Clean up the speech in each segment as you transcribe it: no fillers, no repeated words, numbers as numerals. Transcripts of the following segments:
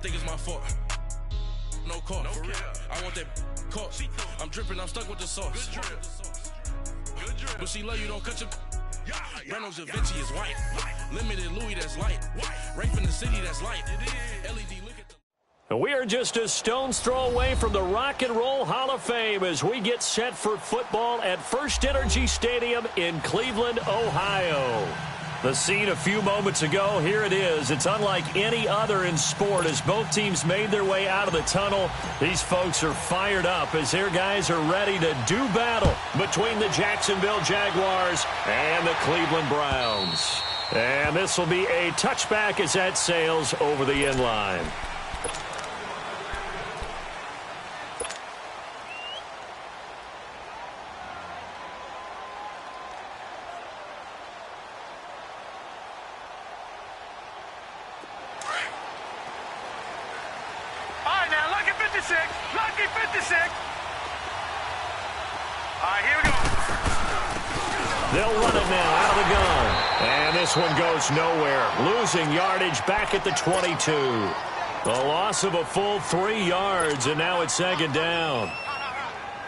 think it's my fault. No call, for real. I want that caught. I'm dripping, I'm stuck with the sauce. Good drip. But she love you, don't cut your. Reynolds Da Vinci is white. Limited Louis, that's light. Right from the city, that's light. LED, look at the. We are just a stone's throw away from the Rock and Roll Hall of Fame as we get set for football at First Energy Stadium in Cleveland, Ohio. The scene a few moments ago, here it is. It's unlike any other in sport as both teams made their way out of the tunnel. These folks are fired up as their guys are ready to do battle between the Jacksonville Jaguars and the Cleveland Browns. And this will be a touchback as that sails over the end line. Lucky 56. All right, here we go. They'll run it now out of the gun. And this one goes nowhere. Losing yardage back at the 22. The loss of a full 3 yards, and now it's second down.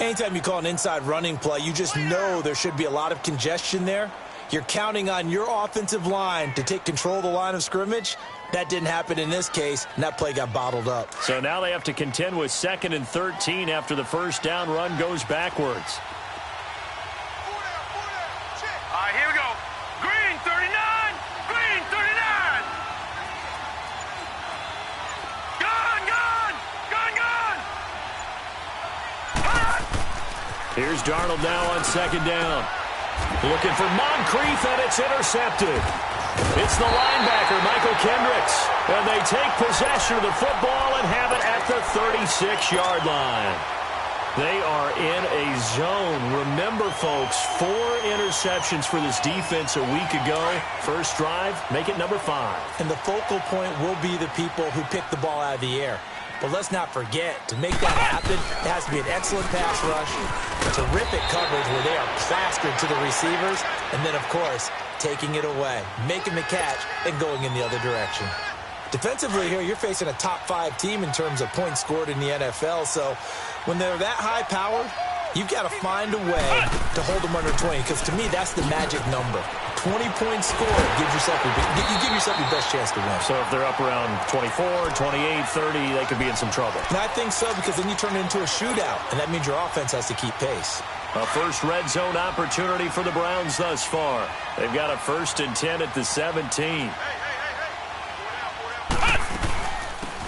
Anytime you call an inside running play, you just know there should be a lot of congestion there. You're counting on your offensive line to take control of the line of scrimmage. That didn't happen in this case, and that play got bottled up. So now they have to contend with 2nd and 13 after the first down run goes backwards. All right, here we go. Green 39. Green 39. Gun, gun. Gun, gun. Hot. Here's Darnold now on 2nd down. Looking for Moncrief, and it's intercepted. It's the linebacker, Michael Kendricks. And they take possession of the football and have it at the 36-yard line. They are in a zone. Remember, folks, 4 interceptions for this defense a week ago. First drive, make it number 5. And the focal point will be the people who pick the ball out of the air. But let's not forget, to make that happen, it has to be an excellent pass rush, terrific coverage where they are plastered to the receivers, and then, of course, taking it away, making the catch, and going in the other direction. Defensively here, you're facing a top 5 team in terms of points scored in the NFL, so when they're that high-powered, you've got to find a way to hold them under 20, because to me, that's the magic number. 20 points scored, you give yourself your best chance to win. So if they're up around 24, 28, 30, they could be in some trouble. And I think so, because then you turn it into a shootout, and that means your offense has to keep pace. A first red zone opportunity for the Browns thus far. They've got a 1st and 10 at the 17.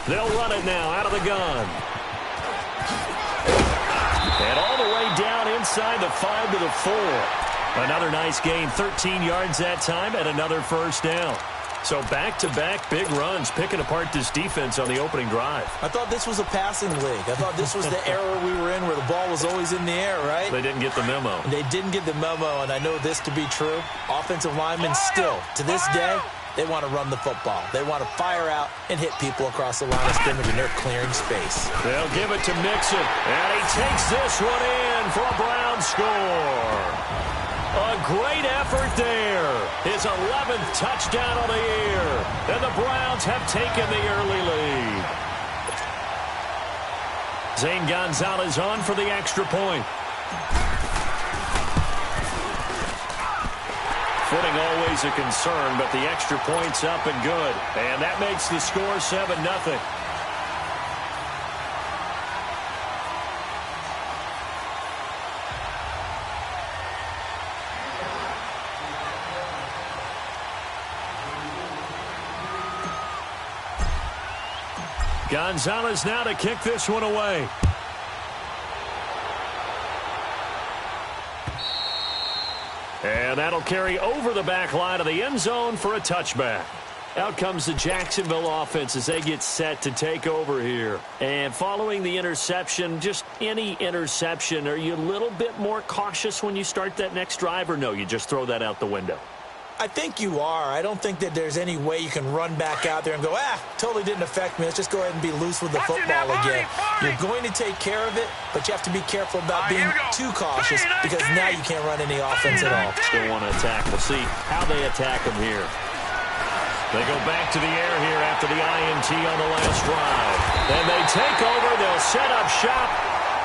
They'll run it now out of the gun. And all the way down inside the 5 to the 4. Another nice gain, 13 yards that time, and another first down. So back-to-back big runs, picking apart this defense on the opening drive. I thought this was a passing league. I thought this was the era we were in where the ball was always in the air, right? They didn't get the memo. They didn't get the memo, and I know this to be true. Offensive linemen still, to this day, they want to run the football. They want to fire out and hit people across the line of scrimmage, and they're clearing space. They'll give it to Mixon, and he takes this one in for a Browns score. A great effort there. His 11th touchdown on the year. And the Browns have taken the early lead. Zane Gonzalez on for the extra point. Footing always a concern, but the extra point's up and good. And that makes the score 7-0. Gonzalez now to kick this one away. And that'll carry over the back line of the end zone for a touchback. Out comes the Jacksonville offense as they get set to take over here. And following the interception, just any interception, are you a little bit more cautious when you start that next drive, or no, you just throw that out the window? I think you are. I don't think that there's any way you can run back out there and go, totally didn't affect me. Let's just go ahead and be loose with the football again. You're going to take care of it, but you have to be careful about being too cautious because now you can't run any offense at all. Still want to attack. We'll see how they attack them here. They go back to the air here after the INT on the last drive. And they take over. They'll set up shop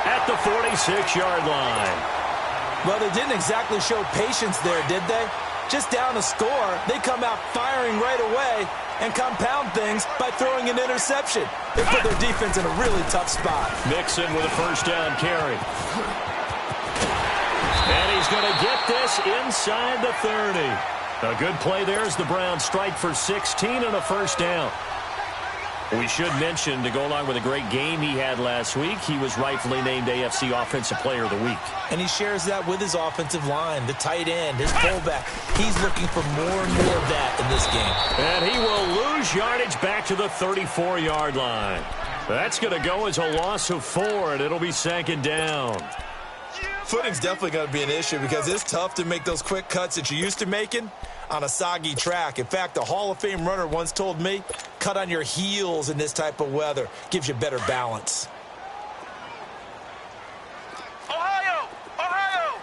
at the 46-yard line. Well, they didn't exactly show patience there, did they? Just down a score, they come out firing right away and compound things by throwing an interception. They put their defense in a really tough spot. Mixon with a first down carry. And he's going to get this inside the 30. A good play there as the Browns strike for 16 and a first down. We should mention, to go along with a great game he had last week, he was rightfully named AFC Offensive Player of the Week. And he shares that with his offensive line, the tight end, his fullback. He's looking for more and more of that in this game. And he will lose yardage back to the 34-yard line. That's going to go as a loss of 4, and it'll be second down. Footing's definitely going to be an issue because it's tough to make those quick cuts that you're used to making on a soggy track. In fact, a Hall of Fame runner once told me, cut on your heels in this type of weather. Gives you better balance. Ohio! Ohio!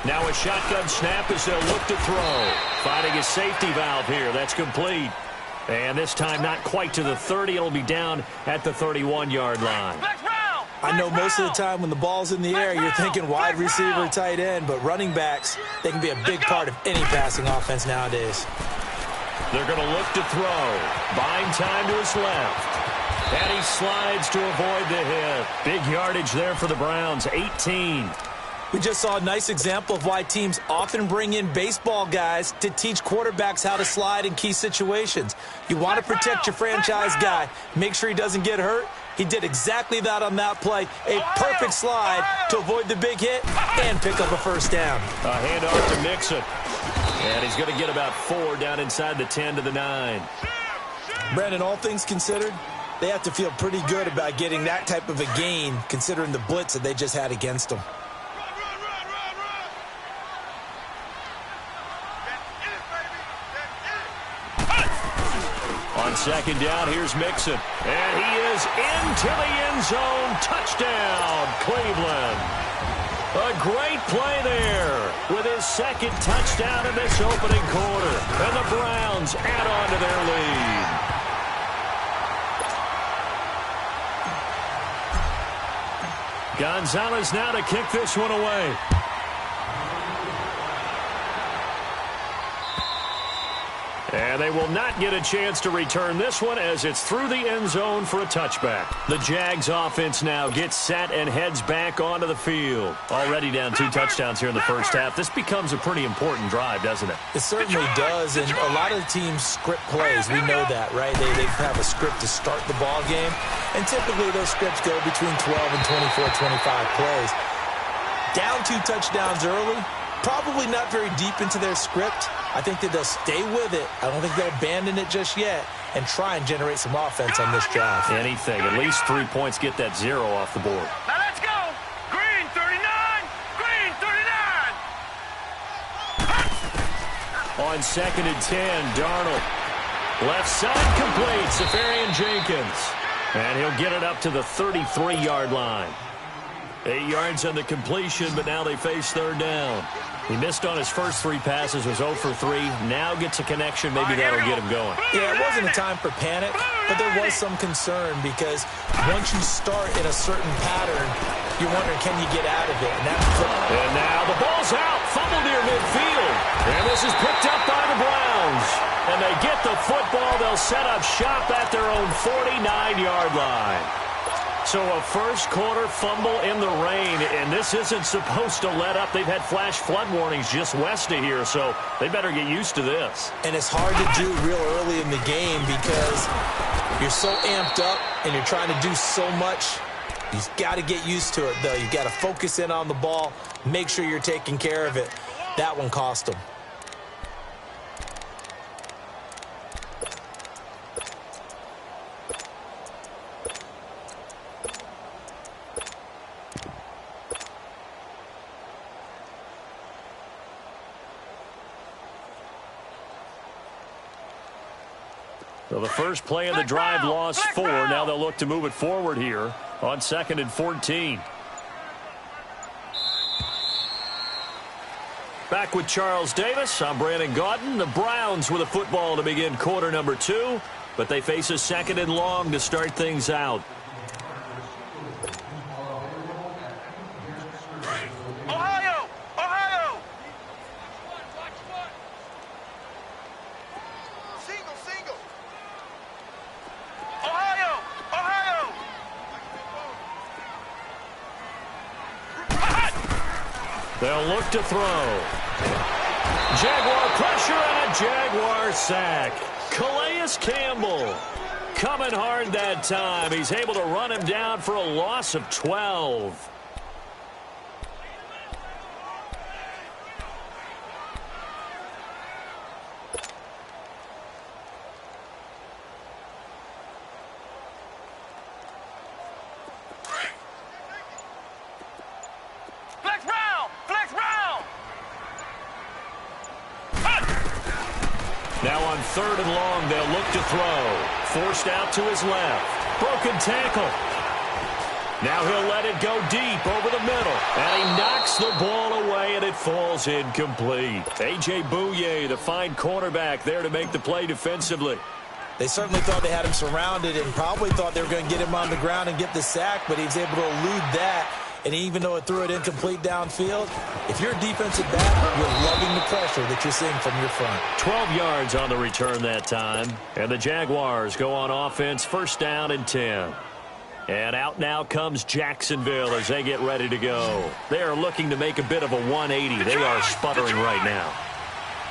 Now a shotgun snap as they'll look to throw. Finding a safety valve here. That's complete. And this time not quite to the 30. It'll be down at the 31-yard line. I know most of the time when the ball's in the air, you're thinking wide receiver, tight end, but running backs, they can be a big part of any passing offense nowadays. They're going to look to throw. Buying time to his left. And he slides to avoid the hit. Big yardage there for the Browns, 18. We just saw a nice example of why teams often bring in baseball guys to teach quarterbacks how to slide in key situations. You want to protect your franchise guy. Make sure he doesn't get hurt. He did exactly that on that play. A perfect slide to avoid the big hit and pick up a first down. A handoff to Mixon. And he's going to get about 4 down inside the 10 to the 9. Brandon, all things considered, they have to feel pretty good about getting that type of a gain considering the blitz that they just had against them. On second down, here's Mixon. And he is into the end zone. Touchdown, Cleveland. A great play there with his second touchdown in this opening quarter. And the Browns add on to their lead. Gonzalez now to kick this one away. And they will not get a chance to return this one as it's through the end zone for a touchback. The Jags offense now gets set and heads back onto the field. Already down 2 touchdowns here in the first half. This becomes a pretty important drive, doesn't it? It certainly does, and a lot of the teams script plays. We know that, right? They have a script to start the ball game, and typically those scripts go between 12 and 24, 25 plays. Down 2 touchdowns early, probably not very deep into their script. I think that they'll stay with it. I don't think they'll abandon it just yet and try and generate some offense on this drive. Anything. At least 3 points, get that 0 off the board. Now let's go. Green 39. Green 39. On second and 10, Darnold. Left side complete. Safarian Jenkins. And he'll get it up to the 33-yard line. 8 yards on the completion, but now they face third down. He missed on his first 3 passes, was 0 for 3. Now gets a connection. Maybe that'll get him going. Yeah, it wasn't a time for panic, but there was some concern because once you start in a certain pattern, you're wondering, can you get out of it? And now the ball's out. Fumble near midfield. And this is picked up by the Browns. And they get the football. They'll set up shop at their own 49-yard line. So a first-quarter fumble in the rain, and this isn't supposed to let up. They've had flash flood warnings just west of here, so they better get used to this. And it's hard to do real early in the game because you're so amped up and you're trying to do so much. You've got to get used to it, though. You've got to focus in on the ball, make sure you're taking care of it. That one cost them. So the first play of the drive lost 4. Now they'll look to move it forward here on second and 14. Back with Charles Davis, I'm Brandon Gaudin. The Browns with a football to begin quarter number 2, but they face a second and long to start things out. Ohio! Ohio! Single, single. Ohio! Ohio! They'll look to throw. Jaguar pressure and a Jaguar sack. Calais Campbell coming hard that time. He's able to run him down for a loss of 12. Flex round! Flex round! Now on third and long, they'll look to throw. Forced out to his left. Broken tackle. Now he'll let it go deep over the middle. And he knocks the ball away, and it falls incomplete. A.J. Bouye, the fine cornerback, there to make the play defensively. They certainly thought they had him surrounded and probably thought they were going to get him on the ground and get the sack, but he was able to elude that. And even though it threw it incomplete downfield, if you're a defensive back, you're loving the pressure that you're seeing from your front. 12 yards on the return that time. And the Jaguars go on offense, first down and 10. And out now comes Jacksonville as they get ready to go. They are looking to make a bit of a 180. They are sputtering right now.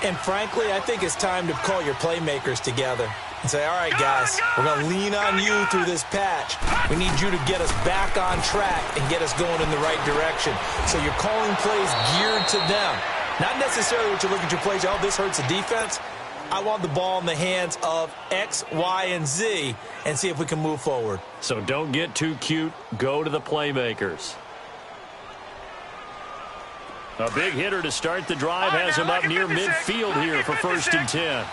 And frankly, I think it's time to call your playmakers together and say, all right, guys, we're going to lean on you through this patch. We need you to get us back on track and get us going in the right direction. So you're calling plays geared to them. Not necessarily what you look at your plays, oh, this hurts the defense. I want the ball in the hands of X, Y, and Z and see if we can move forward. So don't get too cute. Go to the playmakers. A big hitter to start the drive has him up near midfield here for first and 10.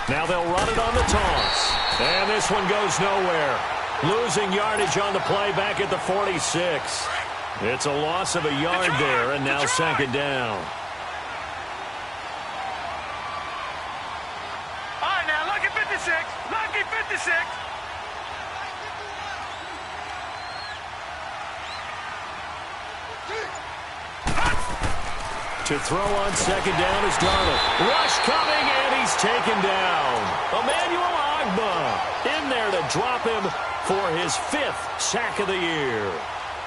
Now they'll run it on the toss. And this one goes nowhere. Losing yardage on the play back at the 46. It's a loss of a yard there, and now second down. All right, now, lucky 56. Lucky 56. To throw on second down is Darnold. Rush coming, and he's taken down. Emmanuel Ogbah in there to drop him for his 5th sack of the year.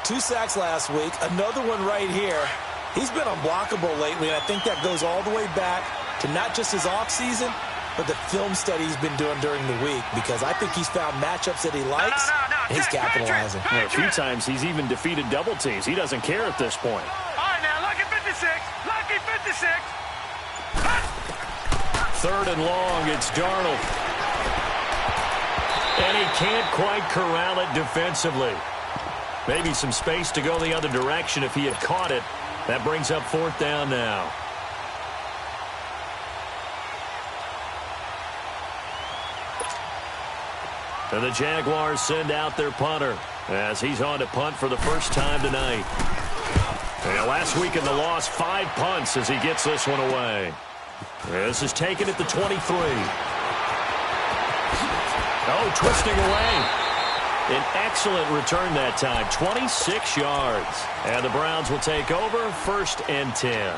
2 sacks last week, another one right here. He's been unblockable lately, and I think that goes all the way back to not just his offseason, but the film study he's been doing during the week, because I think he's found matchups that he likes, and he's capitalizing. Well, a few times he's even defeated double teams. He doesn't care at this point. All right, now, lucky 56. Lucky 56. Third and long, it's Darnold. And he can't quite corral it defensively. Maybe some space to go the other direction if he had caught it. That brings up fourth down now. And the Jaguars send out their punter as he's on to punt for the first time tonight. And last week in the loss, 5 punts as he gets this one away. This is taken at the 23. Oh, twisting away. An excellent return that time, 26 yards. And the Browns will take over, first and 10.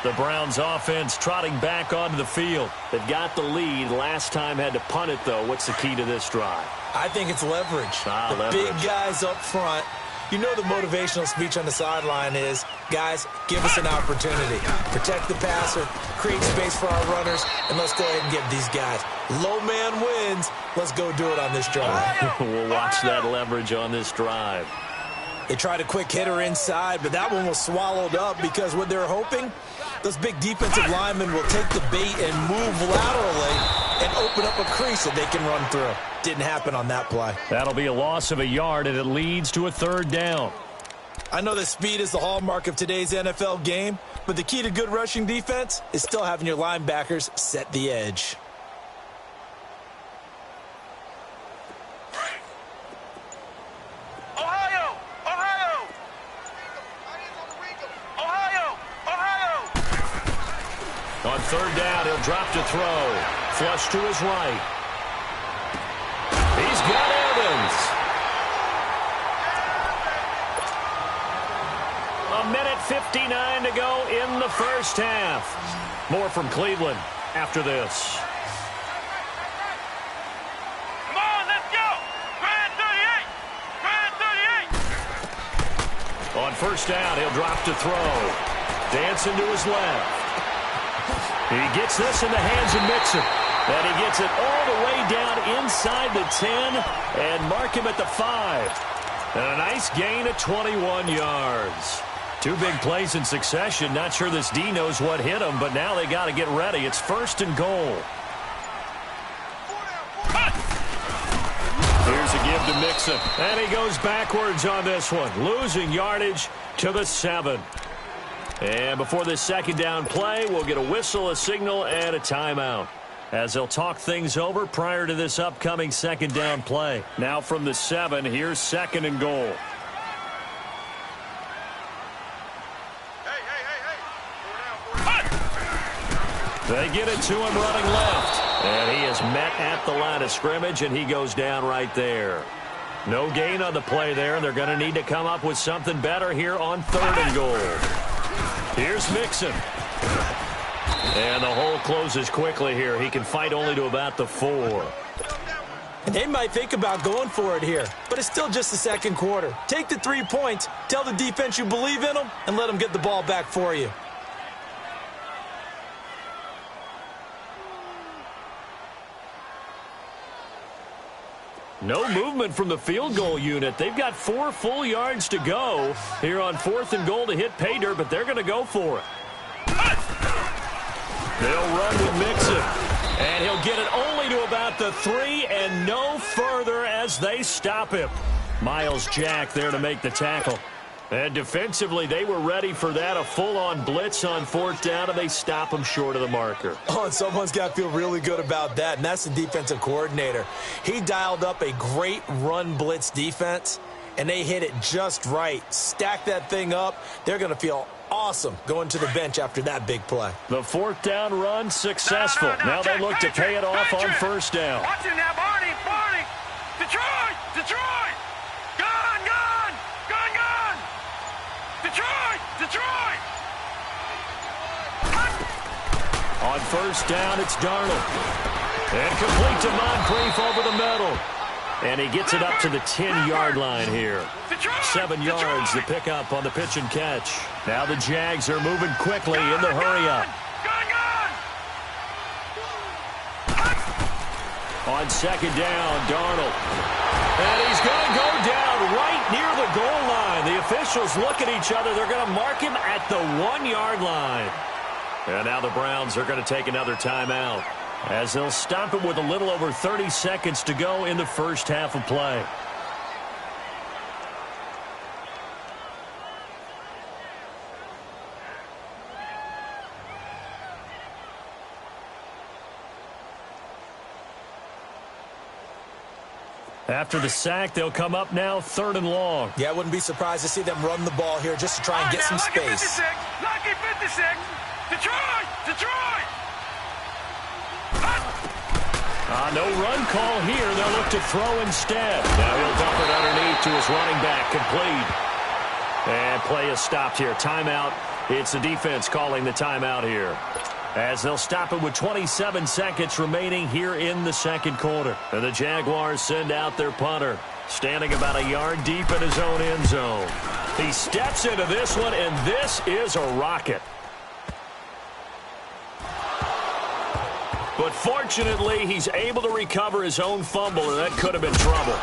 The Browns offense trotting back onto the field. They've got the lead. Last time had to punt it, though. What's the key to this drive? I think it's leverage. The leverage. Big guys up front. You know the motivational speech on the sideline is, guys, give us an opportunity. Protect the passer, create space for our runners, and let's go ahead and get these guys. Low man wins. Let's go do it on this drive. We'll watch that leverage on this drive. They tried a quick hitter inside, but that one was swallowed up because what they're hoping, those big defensive linemen will take the bait and move laterally and open up a crease that they can run through. Didn't happen on that play. That'll be a loss of a yard, and it leads to a third down. I know that speed is the hallmark of today's NFL game, but the key to good rushing defense is still having your linebackers set the edge. On third down, he'll drop to throw. Flush to his right. He's got Evans. A minute 59 to go in the first half. More from Cleveland after this. Come on, let's go. Grand 38. Grand 38. On first down, he'll drop to throw. Dancing to his left. He gets this in the hands of Mixon. And he gets it all the way down inside the 10 and mark him at the 5. And a nice gain of 21 yards. Two big plays in succession. Not sure this D knows what hit him, but now they got to get ready. It's first and goal. Here's a give to Mixon. And he goes backwards on this one, losing yardage to the 7. And before this second down play, we'll get a whistle, a signal, and a timeout, as they'll talk things over prior to this upcoming second down play. Now from the 7, here's second and goal. They get it to him running left. And he is met at the line of scrimmage, and he goes down right there. No gain on the play there, and they're going to need to come up with something better here on third and goal. Here's Mixon. And the hole closes quickly here. He can fight only to about the 4. They might think about going for it here, but it's still just the second quarter. Take the 3 points, tell the defense you believe in them, and let them get the ball back for you. No movement from the field goal unit. They've got 4 full yards to go here on fourth and goal to hit pay dirt, but they're going to go for it. They'll run with Mixon, and he'll get it only to about the 3 and no further as they stop him. Miles Jack there to make the tackle. And defensively, they were ready for that, a full-on blitz on fourth down, and they stop him short of the marker. Oh, and someone's got to feel really good about that, and that's the defensive coordinator. He dialed up a great run blitz defense, and they hit it just right. Stack that thing up. They're going to feel awesome going to the bench after that big play. The fourth down run successful. Now they look to pay it off on first down. Watch it now, Barney. Detroit. Gone. Detroit. On first down, it's Darnold. And complete to Moncrief over the middle. And he gets it up to the 10-yard line here. 7 yards to pick up on the pitch and catch. Now the Jags are moving quickly in the hurry-up. On second down, Darnold. And he's going to go down right near the goal line. The officials look at each other. They're going to mark him at the 1-yard line. And now the Browns are going to take another timeout, as they'll stop it with a little over 30 seconds to go in the first half of play. After the sack, they'll come up now third and long. Yeah, I wouldn't be surprised to see them run the ball here just to try and get some space. Lucky 56. Detroit. No run call here. They'll look to throw instead. Now he'll dump it underneath to his running back. Complete. And play is stopped here. Timeout. It's the defense calling the timeout here, as they'll stop it with 27 seconds remaining here in the second quarter. And the Jaguars send out their punter, standing about a yard deep in his own end zone. He steps into this one, and this is a rocket. But fortunately, he's able to recover his own fumble, and that could have been trouble.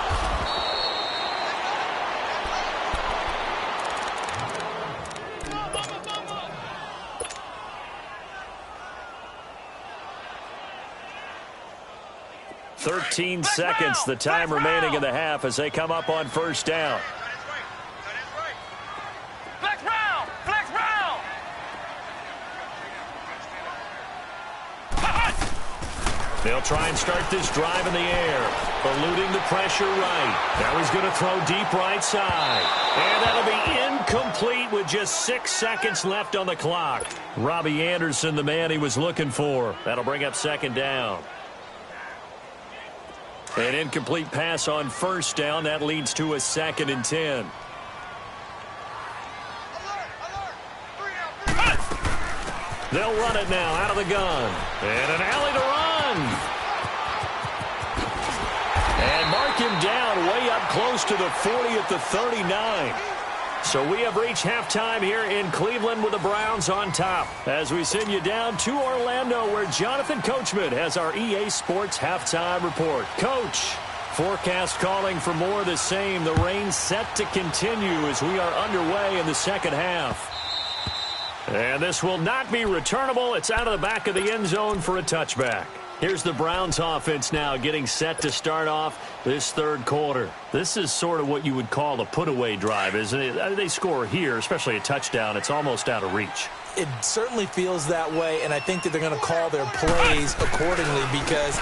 Thirteen seconds, the time remaining in the half as they come up on first down. Flex round. They'll try and start this drive in the air. Eluding the pressure right. Now he's going to throw deep right side. And that'll be incomplete with just 6 seconds left on the clock. Robbie Anderson, the man he was looking for. That'll bring up second down. An incomplete pass on first down. That leads to a 2nd and 10. They'll run it now out of the gun. And an alley to run. And mark him down way up close to the 40 at the 39. So we have reached halftime here in Cleveland with the Browns on top. As we send you down to Orlando, where Jonathan Coachman has our EA Sports halftime report. Coach, forecast calling for more of the same. The rain set to continue as we are underway in the second half. And this will not be returnable. It's out of the back of the end zone for a touchback. Here's the Browns offense now getting set to start off this third quarter. This is sort of what you would call a put-away drive, isn't it? They score here, especially a touchdown. It's almost out of reach. It certainly feels that way, and I think that they're going to call their plays accordingly, because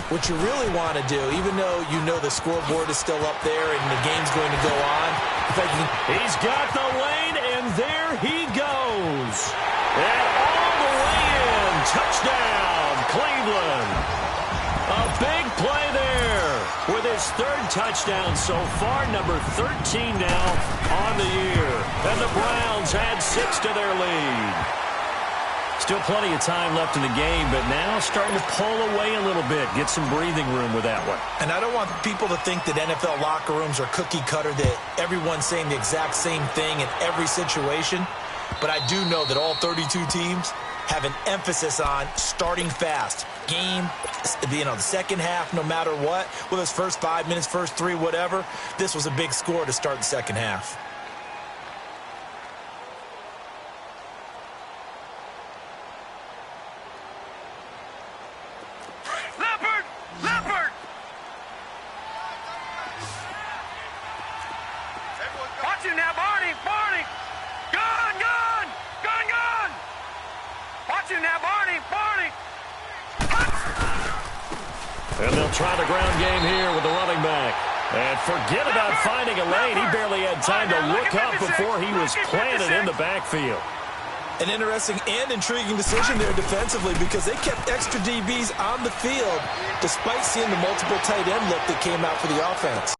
what you really want to do, even though you know the scoreboard is still up there and the game's going to go on, he's got the lane, and there he goes. And all the way in. Touchdown, Cleveland. A big play there with his third touchdown so far, number 13 now on the year. And the Browns add 6 to their lead. Still plenty of time left in the game, but now starting to pull away a little bit, get some breathing room with that one. And I don't want people to think that NFL locker rooms are cookie cutter, that everyone's saying the exact same thing in every situation. But I do know that all 32 teams have an emphasis on starting fast. Game, the second half, no matter what, whether it's first 5 minutes, first 3, whatever, this was a big score to start the second half. Watch him now, Barney! Barney! Gun! Gun! Gun! Gun! Watch him now, Barney! Barney! And they'll try the ground game here with the running back. And forget about finding a lane. He barely had time to look up before he was planted in the backfield. An interesting and intriguing decision there defensively, because they kept extra DBs on the field despite seeing the multiple tight end look that came out for the offense.